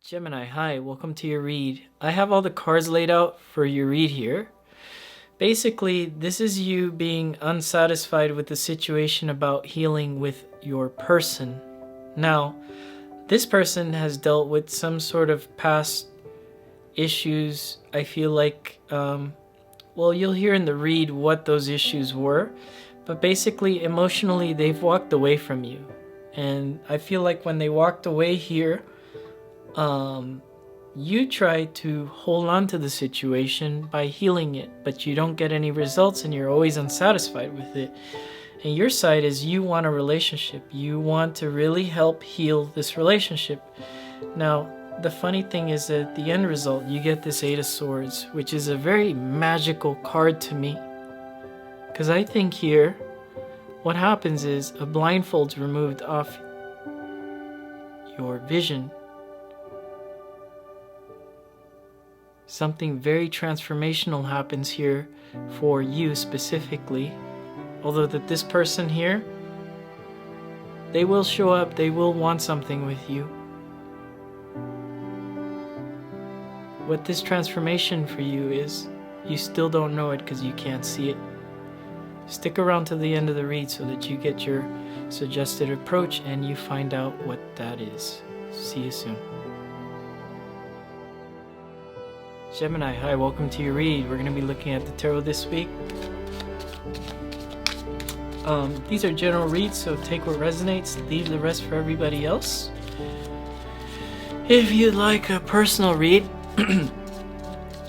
Gemini, hi, welcome to your read. I have all the cards laid out for your read here. Basically, this is you being unsatisfied with the situation about healing with your person. Now, this person has dealt with some sort of past issues. I feel like, you'll hear in the read what those issues were, but basically, emotionally, they've walked away from you. And I feel like when they walked away here, you try to hold on to the situation by healing it, but you don't get any results and you're always unsatisfied with it. And your side is you want a relationship. You want to really help heal this relationship. Now, the funny thing is that at the end result, you get this Eight of Swords, which is a very magical card to me. Because I think here, what happens is a blindfold's removed off your vision. Something very transformational happens here for you specifically. Although that this person here, they will show up, they will want something with you. What this transformation for you is, you still don't know it because you can't see it. Stick around to the end of the read so that you get your suggested approach and you find out what that is. See you soon. Gemini, hi, welcome to your read. We're going to be looking at the tarot this week. These are general reads, so take what resonates, leave the rest for everybody else. If you'd like a personal read,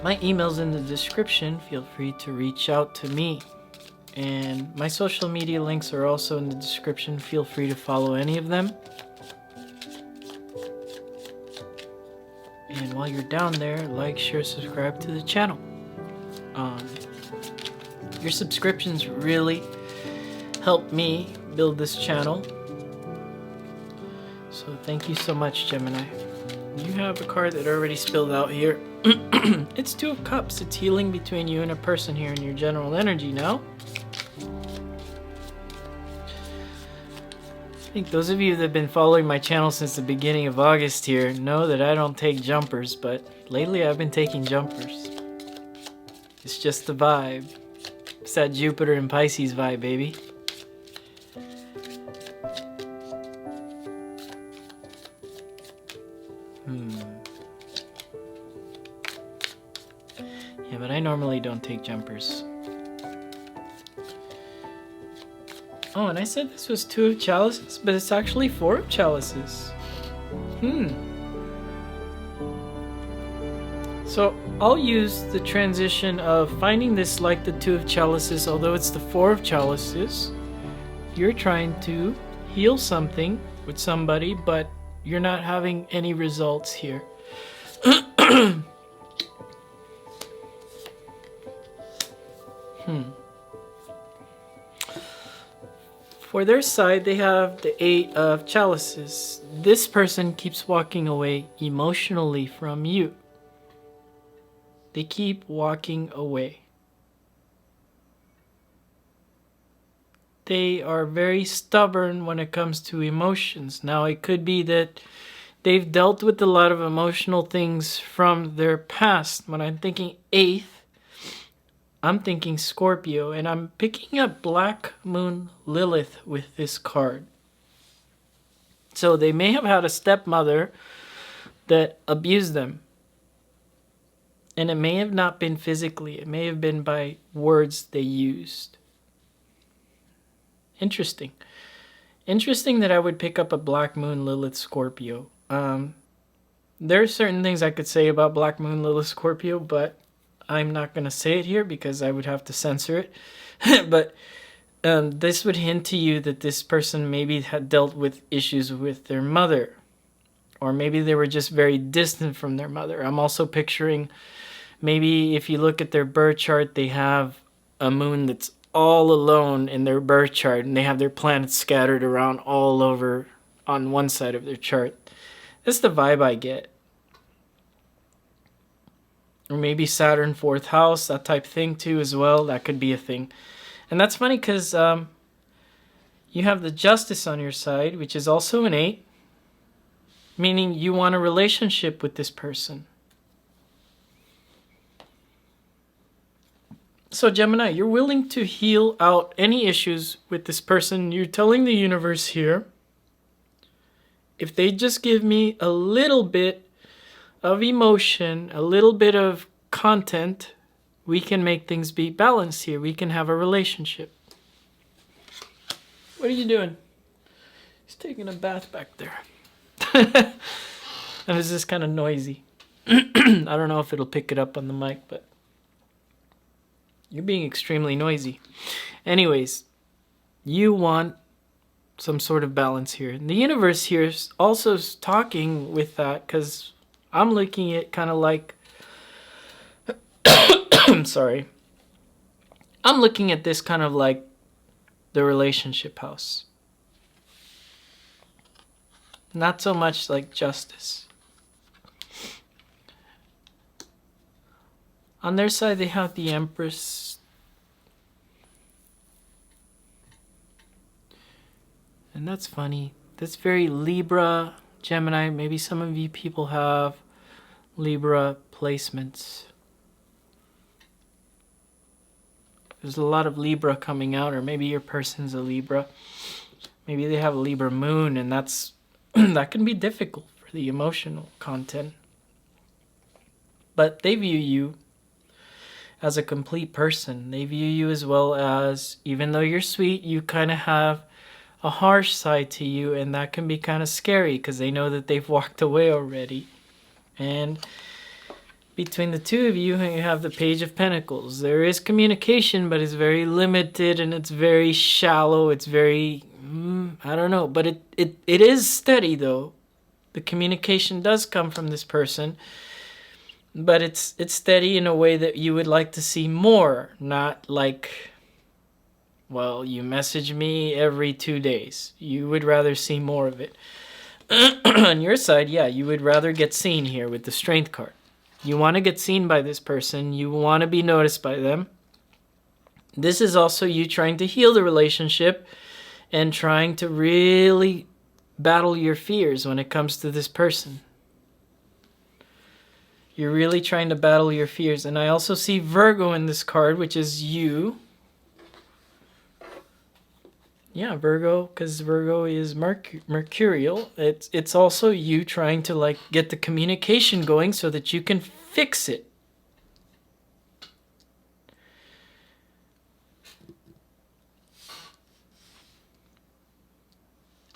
my email's in the description. Feel free to reach out to me. And my social media links are also in the description. Feel free to follow any of them. And while you're down there, like, share, subscribe to the channel. Your subscriptions really help me build this channel. So thank you so much, Gemini. You have a card that already spilled out here. It's Two of Cups. It's healing between you and a person here in your general energy now. I think those of you that have been following my channel since the beginning of August here know that I don't take jumpers, but lately I've been taking jumpers. It's just the vibe. It's that Jupiter and Pisces vibe, baby. Yeah, but I normally don't take jumpers. Oh, and I said this was Two of Chalices, but it's actually Four of Chalices. So I'll use the transition of finding this like the Two of Chalices, although it's the Four of Chalices. You're trying to heal something with somebody, but you're not having any results here. For their side, they have the Eight of Chalices. This person keeps walking away emotionally from you. They keep walking away. They are very stubborn when it comes to emotions. Now, it could be that they've dealt with a lot of emotional things from their past. When I'm thinking Eighth, I'm thinking Scorpio, and I'm picking up Black Moon Lilith with this card. So they may have had a stepmother that abused them. And it may have not been physically. It may have been by words they used. Interesting. Interesting that I would pick up a Black Moon Lilith Scorpio. There are certain things I could say about Black Moon Lilith Scorpio, but I'm not going to say it here because I would have to censor it. But this would hint to you that this person maybe had dealt with issues with their mother. Or maybe they were just very distant from their mother. I'm also picturing maybe if you look at their birth chart, they have a moon that's all alone in their birth chart. And they have their planets scattered around all over on one side of their chart. That's the vibe I get. Or maybe Saturn, 4th house, that type thing too as well. That could be a thing. And that's funny because you have the Justice on your side, which is also an 8. meaning you want a relationship with this person. So Gemini, you're willing to heal out any issues with this person. You're telling the universe here, if they just give me a little bit of emotion, a little bit of content, we can make things be balanced here. We can have a relationship. What are you doing? He's taking a bath back there. And it's just kind of noisy. I don't know if it'll pick it up on the mic, but you're being extremely noisy. Anyways, you want some sort of balance here. And the universe here is also talking with that, because I'm looking at kind of like... I'm sorry. I'm looking at this kind of like the relationship house. Not so much like justice. On their side, they have the Empress. And that's funny. That's very Libra, Gemini. Maybe some of you people have Libra placements. There's a lot of Libra coming out, or maybe your person's a Libra. Maybe they have a Libra moon, and that's that can be difficult for the emotional content. But they view you as a complete person. They view you as well as, even though you're sweet, you kind of have a harsh side to you, and that can be kind of scary because they know that they've walked away already. And between the two of you, you have the Page of Pentacles. There is communication, but it's very limited and it's very shallow. It's very, I don't know, but it is steady though. The communication does come from this person, but it's steady in a way that you would like to see more, not like, well, you message me every 2 days. You would rather see more of it. On your side, yeah, you would rather get seen here with the Strength card. You want to get seen by this person. You want to be noticed by them. This is also you trying to heal the relationship and trying to really battle your fears when it comes to this person. You're really trying to battle your fears. And I also see Virgo in this card, which is you. Yeah, Virgo, because Virgo is mercurial. It's also you trying to like get the communication going so that you can fix it.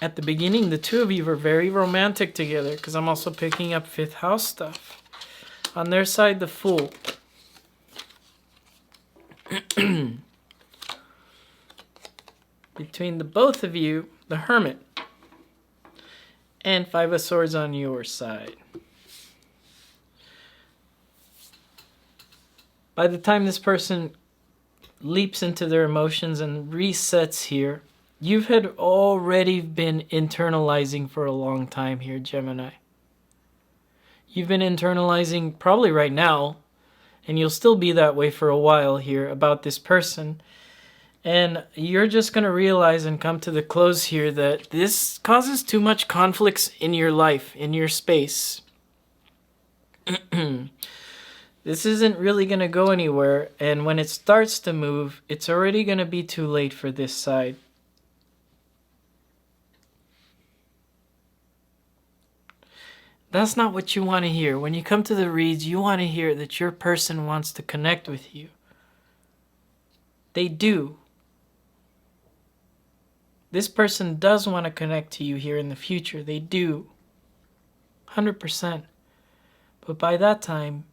At the beginning, the two of you were very romantic together, because I'm also picking up 5th house stuff. On their side, the Fool. Between the both of you, the Hermit. And 5 of Swords on your side. By the time this person leaps into their emotions and resets here, you've had already been internalizing for a long time here, Gemini. You've been internalizing probably right now, and you'll still be that way for a while here about this person. And you're just going to realize and come to the close here that this causes too much conflicts in your life, in your space. This isn't really going to go anywhere. And when it starts to move, it's already going to be too late for this side. That's not what you want to hear. When you come to the reads, you want to hear that your person wants to connect with you. They do. This person does want to connect to you here in the future. They do. 100%. But by that time,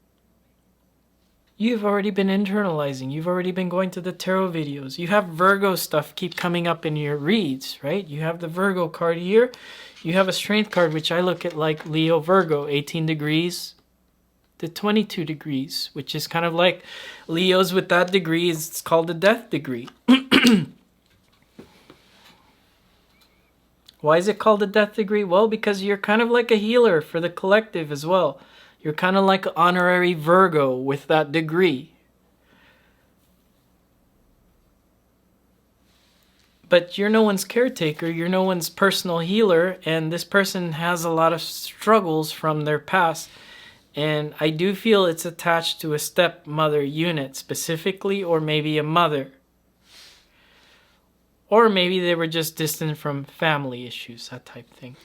you've already been internalizing. You've already been going to the tarot videos. You have Virgo stuff keep coming up in your reads, right? You have the Virgo card here. You have a Strength card, which I look at like Leo Virgo, 18 degrees to 22 degrees, which is kind of like Leos with that degree. It's called the Death degree. Why is it called a Death degree? Well, because you're kind of like a healer for the collective as well. You're kind of like an honorary Virgo with that degree. but you're no one's caretaker, you're no one's personal healer, and this person has a lot of struggles from their past. And I do feel it's attached to a stepmother unit specifically, or maybe a mother. Or maybe they were just distant from family issues, that type thing.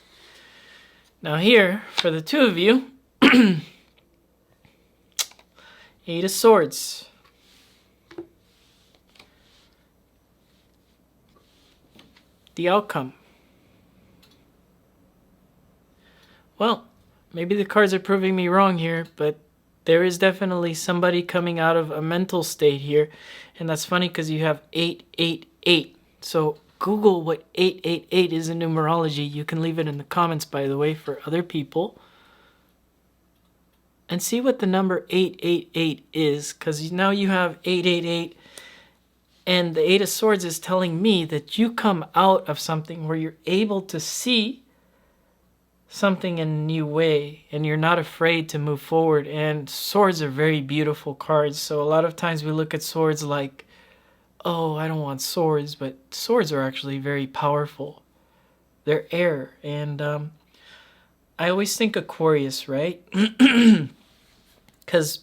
Now here, for the two of you, Eight of Swords. The outcome. Well, maybe the cards are proving me wrong here, but there is definitely somebody coming out of a mental state here. And that's funny because you have 888. So Google what 888 is in numerology. You can leave it in the comments, by the way, for other people. And see what the number 888 is, because now you have 888. And the Eight of Swords is telling me that you come out of something where you're able to see something in a new way, and you're not afraid to move forward. And swords are very beautiful cards. So a lot of times we look at swords like, oh, I don't want swords, but swords are actually very powerful. They're air. And I always think Aquarius, right? Because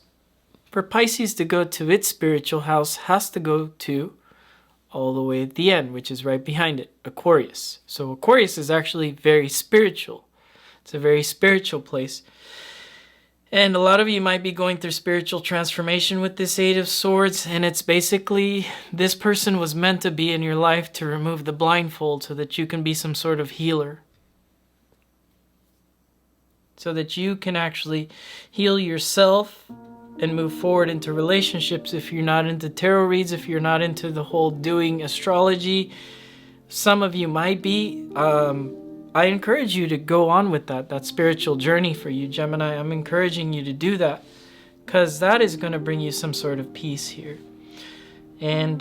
for Pisces to go to its spiritual house has to go to all the way at the end, which is right behind it, Aquarius. So Aquarius is actually very spiritual. It's a very spiritual place. And a lot of you might be going through spiritual transformation with this Eight of Swords, and it's basically this person was meant to be in your life to remove the blindfold so that you can be some sort of healer. So that you can actually heal yourself and move forward into relationships. If you're not into tarot reads, if you're not into the whole doing astrology, some of you might be. I encourage you to go on with that spiritual journey for you, Gemini. I'm encouraging you to do that because that is going to bring you some sort of peace here. And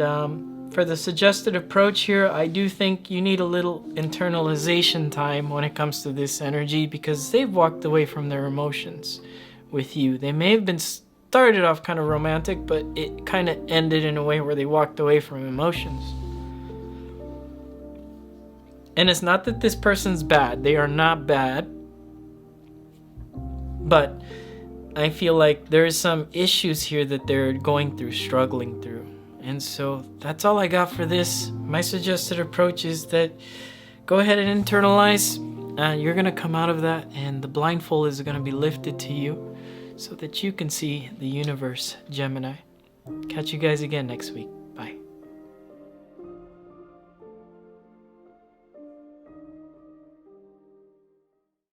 for the suggested approach here, I do think you need a little internalization time when it comes to this energy, because they've walked away from their emotions with you. They may have been started off kind of romantic, but it kind of ended in a way where they walked away from emotions. And it's not that this person's bad. They are not bad. But I feel like there's some issues here that they're going through, struggling through. And so that's all I got for this. My suggested approach is that go ahead and internalize. You're going to come out of that, and the blindfold is going to be lifted to you so that you can see the universe, Gemini. Catch you guys again next week. Bye.